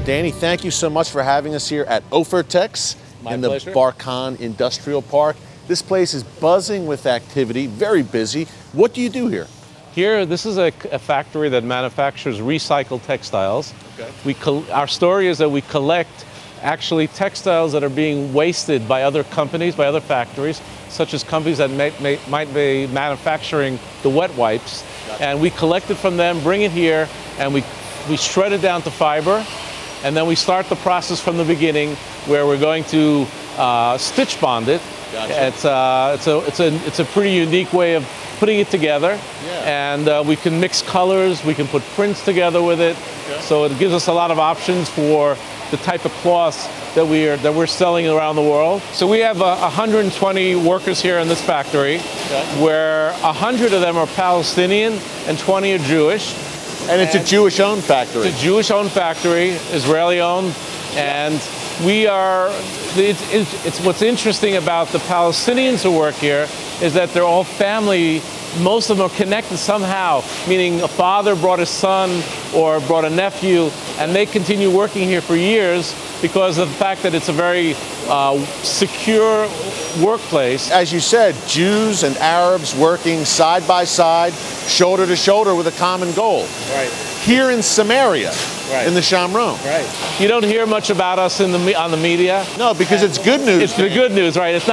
Danny, thank you so much for having us here at Ofertex in the Barkan Industrial Park. This place is buzzing with activity, very busy. What do you do here? Here, this is a factory that manufactures recycled textiles. Okay. Our story is that we collect actually textiles that are being wasted by other companies, by other factories, such as companies that might be manufacturing the wet wipes. Gotcha. And we collect it from them, bring it here, and we shred it down to fiber, and then we start the process from the beginning where we're going to stitch bond it. Gotcha. It's a pretty unique way of putting it together. Yeah. And we can mix colors, we can put prints together with it. Okay. So it gives us a lot of options for the type of cloths that we're selling around the world. So we have 120 workers here in this factory, okay, where 100 of them are Palestinian and 20 are Jewish. And it's a Jewish-owned factory. It's a Jewish-owned factory, Israeli-owned, and we are. It's what's interesting about the Palestinians who work here is that they're all family. Most of them are connected somehow, meaning a father brought his son or brought a nephew, and they continue working here for years because of the fact that it's a very secure workplace. As you said, Jews and Arabs working side by side, shoulder to shoulder with a common goal. Right. Here in Samaria, right, in the Shamron. Right. You don't hear much about us on the media. No, because it's good news. It's the good news, right? It's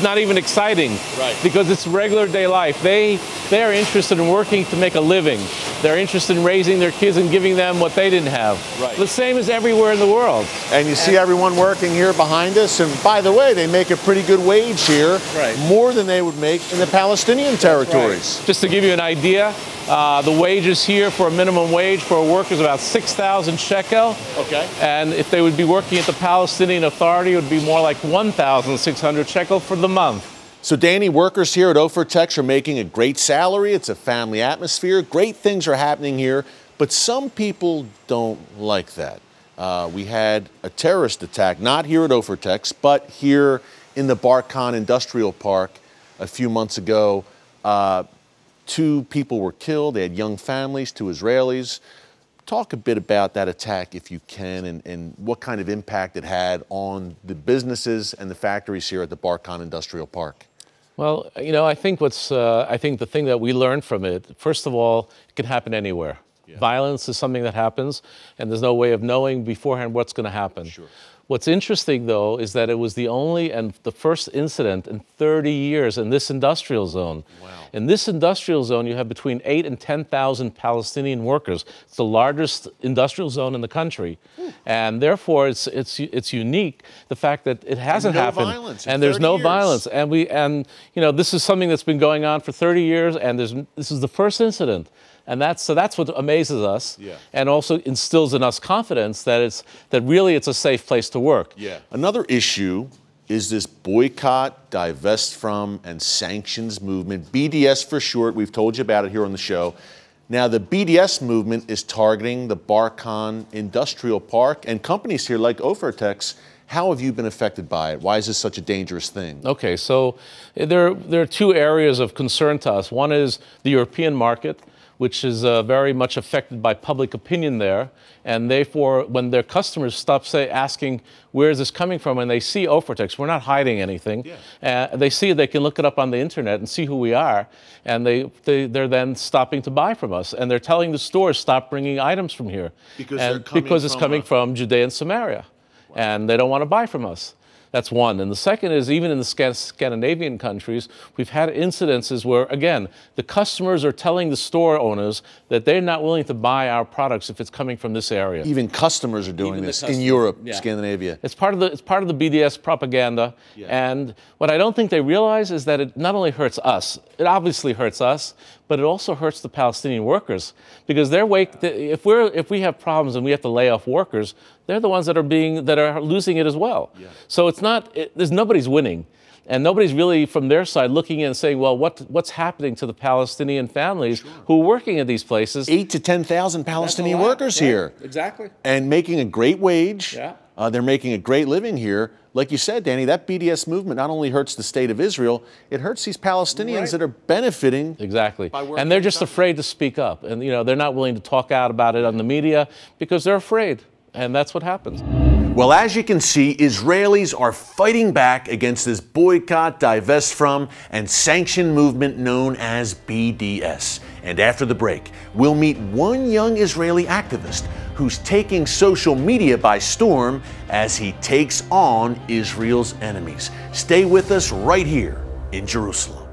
not even exciting. Right. Because it's regular day life. They are interested in working to make a living. They're interested in raising their kids and giving them what they didn't have. Right. The same as everywhere in the world. And you see everyone working here behind us. And by the way, they make a pretty good wage here. Right. More than they would make in the Palestinian territories. Right. Just to give you an idea, the wages here for a minimum wage for a worker is about 6,000 shekel. Okay. And if they would be working at the Palestinian Authority, it would be more like 1,600 shekel for the month. So, Danny, workers here at Ofertex are making a great salary. It's a family atmosphere. Great things are happening here. But some people don't like that. We had a terrorist attack, not here at Ofertex, but here in the Barkan Industrial Park a few months ago. 2 people were killed. They had young families, 2 Israelis. Talk a bit about that attack, if you can, and what kind of impact it had on the businesses and the factories here at the Barkan Industrial Park. Well, you know, I think the thing that we learned from it, first of all, it can happen anywhere. Yeah. Violence is something that happens, and there's no way of knowing beforehand what's going to happen. Sure. What's interesting, though, is that it was the only and the first incident in 30 years in this industrial zone. Wow. In this industrial zone, you have between 8,000 and 10,000 Palestinian workers. It's the largest industrial zone in the country. And therefore, it's unique, the fact that it hasn't happened. Violence and there's no violence. And you know, this is something that's been going on for 30 years, and this is the first incident. And that's what amazes us, yeah, and also instills in us confidence that really it's a safe place to work. Yeah. Another issue is this boycott, divest from, and sanctions movement, BDS for short. We've told you about it here on the show. Now, the BDS movement is targeting the Barkan Industrial Park and companies here like Ofertex. How have you been affected by it? Why is this such a dangerous thing? Okay, so there are 2 areas of concern to us. One is the European market, which is very much affected by public opinion there. And therefore, when their customers stop asking, where is this coming from, and they see Ofertex, we're not hiding anything. Yeah. They see they can look it up on the internet and see who we are. And they're then stopping to buy from us. And they're telling the stores, stop bringing items from here. Because it's coming from Judea and Samaria. Wow. And they don't want to buy from us. That's one. And the second is, even in the Scandinavian countries, we've had incidences where, again, the customers are telling the store owners that they're not willing to buy our products if it's coming from this area. Even customers are doing this in Europe, yeah, Scandinavia. It's part of the BDS propaganda. Yeah. And what I don't think they realize is that it not only hurts us, it obviously hurts us, but it also hurts the Palestinian workers, because if we have problems and we have to lay off workers, they're the ones that are losing it as well. Yeah. So there's nobody's winning, and nobody's really from their side looking in and saying, well, what's happening to the Palestinian families, sure, who are working in these places? 8,000 to 10,000 Palestinian workers, right, here, exactly, and making a great wage. Yeah. They're making a great living here. Like you said, Danny, that BDS movement not only hurts the state of Israel, it hurts these Palestinians, right, that are benefiting. Exactly. And they're just afraid to speak up. And, you know, they're not willing to talk out about it on the media because they're afraid. And that's what happens. Well, as you can see, Israelis are fighting back against this boycott, divest from, and sanction movement known as BDS. And after the break, we'll meet one young Israeli activist who's taking social media by storm as he takes on Israel's enemies. Stay with us right here in Jerusalem.